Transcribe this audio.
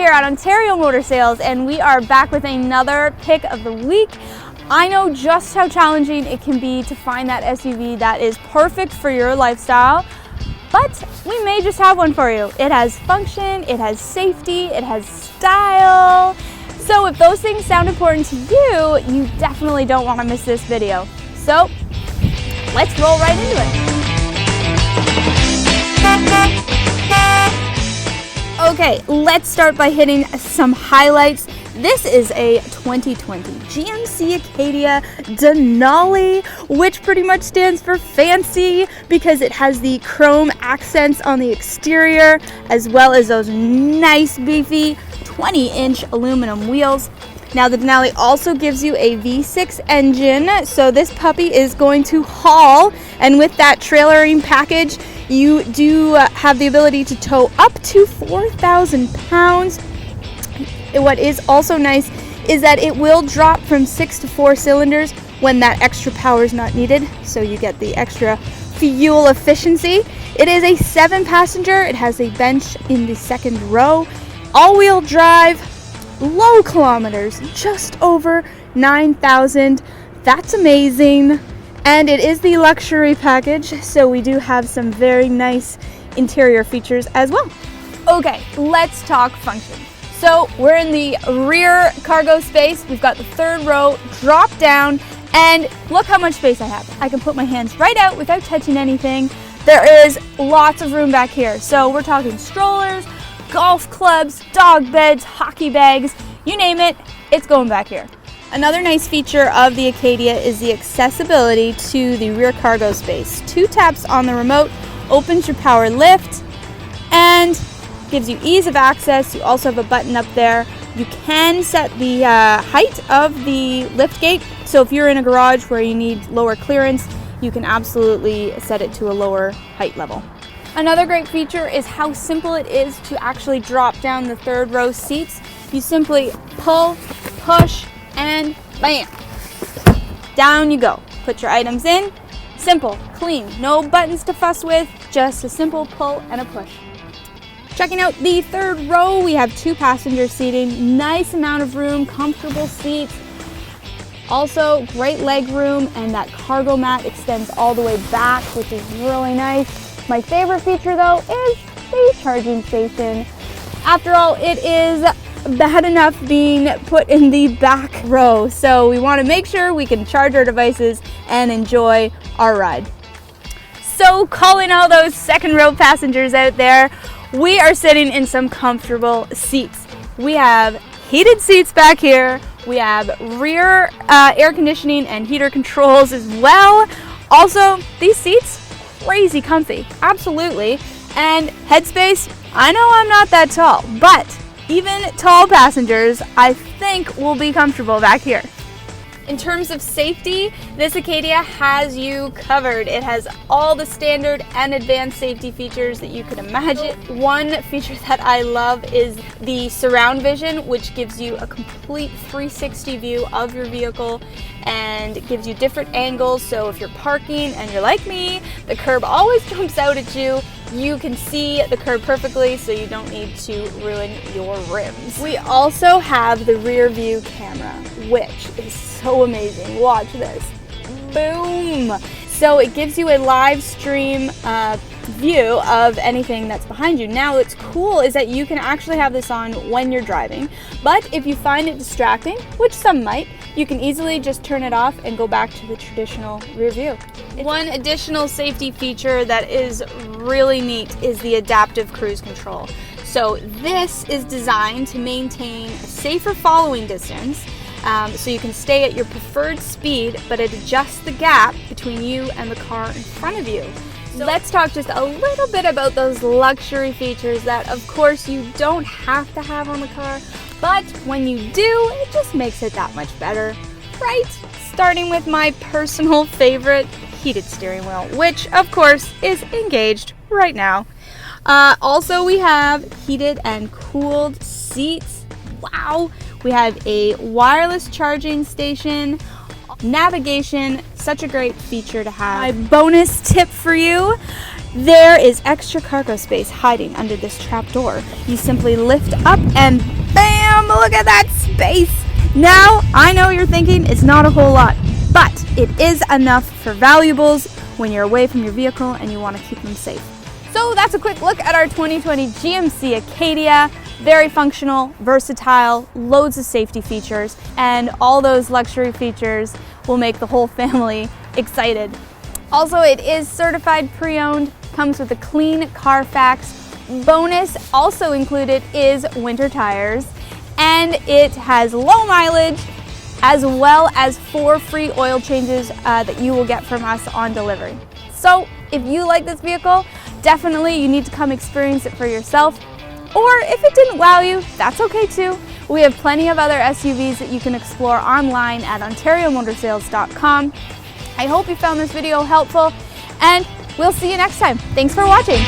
here at Ontario Motor Sales, and we are back with another pick of the week. I know just how challenging it can be to find that SUV that is perfect for your lifestyle, but we may just have one for you. It has function, it has safety, it has style. So if those things sound important to you, you definitely don't want to miss this video. So let's roll right into it. Okay, let's start by hitting some highlights. This is a 2020 GMC Acadia DENALI, which pretty much stands for fancy because it has the chrome accents on the exterior, as well as those nice beefy 20-inch aluminum wheels. Now the DENALI also gives you a V6 engine, so this puppy is going to haul, and with that trailering package, you do have the ability to tow up to 4,000 pounds. What is also nice is that it will drop from 6 to 4 cylinders when that extra power is not needed, so you get the extra fuel efficiency. It is a 7-passenger. It has a bench in the second row. All-wheel drive, low kilometers, just over 9,000. That's amazing. And it is the luxury package, so we do have some very nice interior features as well. Okay, let's talk function. So we're in the rear cargo space. We've got the third row, drop down, and look how much space I have. I can put my hands right out without touching anything. There is lots of room back here. So we're talking strollers, golf clubs, dog beds, hockey bags, you name it, it's going back here. Another nice feature of the Acadia is the accessibility to the rear cargo space. 2 taps on the remote opens your power lift and gives you ease of access. You also have a button up there. You can set the height of the lift gate. So if you're in a garage where you need lower clearance, you can absolutely set it to a lower height level. Another great feature is how simple it is to actually drop down the third row seats. You simply pull, push, and bam, down you go. Put your items in. Simple, clean, no buttons to fuss with, just a simple pull and a push. Checking out the third row, we have 2-passenger seating, nice amount of room, comfortable seats. Also, great leg room, and that cargo mat extends all the way back, which is really nice. My favorite feature though is the charging station. After all, it is bad enough being put in the back row, so we want to make sure we can charge our devices and enjoy our ride. So calling all those second row passengers out there, we are sitting in some comfortable seats. We have heated seats back here. We have rear air conditioning and heater controls as well. Also, these seats, crazy comfy, absolutely. And headspace, I know I'm not that tall, but even tall passengers, I think, will be comfortable back here. In terms of safety, this Acadia has you covered. It has all the standard and advanced safety features that you could imagine. One feature that I love is the surround vision, which gives you a complete 360 view of your vehicle and it gives you different angles. So if you're parking and you're like me, the curb always jumps out at you. You can see the curb perfectly, so you don't need to ruin your rims. We also have the rear view camera, which is so amazing. Watch this. Boom! So it gives you a live stream view of anything that's behind you. Now what's cool is that you can actually have this on when you're driving, but if you find it distracting, which some might, you can easily just turn it off and go back to the traditional rear view. One additional safety feature that is really neat is the adaptive cruise control. So this is designed to maintain a safer following distance, so you can stay at your preferred speed, but it adjusts the gap between you and the car in front of you. So let's talk just a little bit about those luxury features that, of course, you don't have to have on the car, but when you do, it just makes it that much better, right? Starting with my personal favorite, heated steering wheel, which, of course, is engaged right now. Also, we have heated and cooled seats. Wow! We have a wireless charging station, navigation, such a great feature to have. My bonus tip for you, There is extra cargo space hiding under this trap door. You simply lift up and bam, look at that space. Now, I know you're thinking it's not a whole lot, but it is enough for valuables when you're away from your vehicle and you want to keep them safe. So that's a quick look at our 2020 GMC Acadia. Very functional, versatile, loads of safety features, and all those luxury features will make the whole family excited. Also, it is certified pre-owned, comes with a clean CARFAX. Bonus also included is winter tires, and it has low mileage as well as 4 free oil changes that you will get from us on delivery. So if you like this vehicle, definitely you need to come experience it for yourself. Or if it didn't wow you, that's okay too. We have plenty of other SUVs that you can explore online at ontariomotorsales.com. I hope you found this video helpful, and we'll see you next time. Thanks for watching.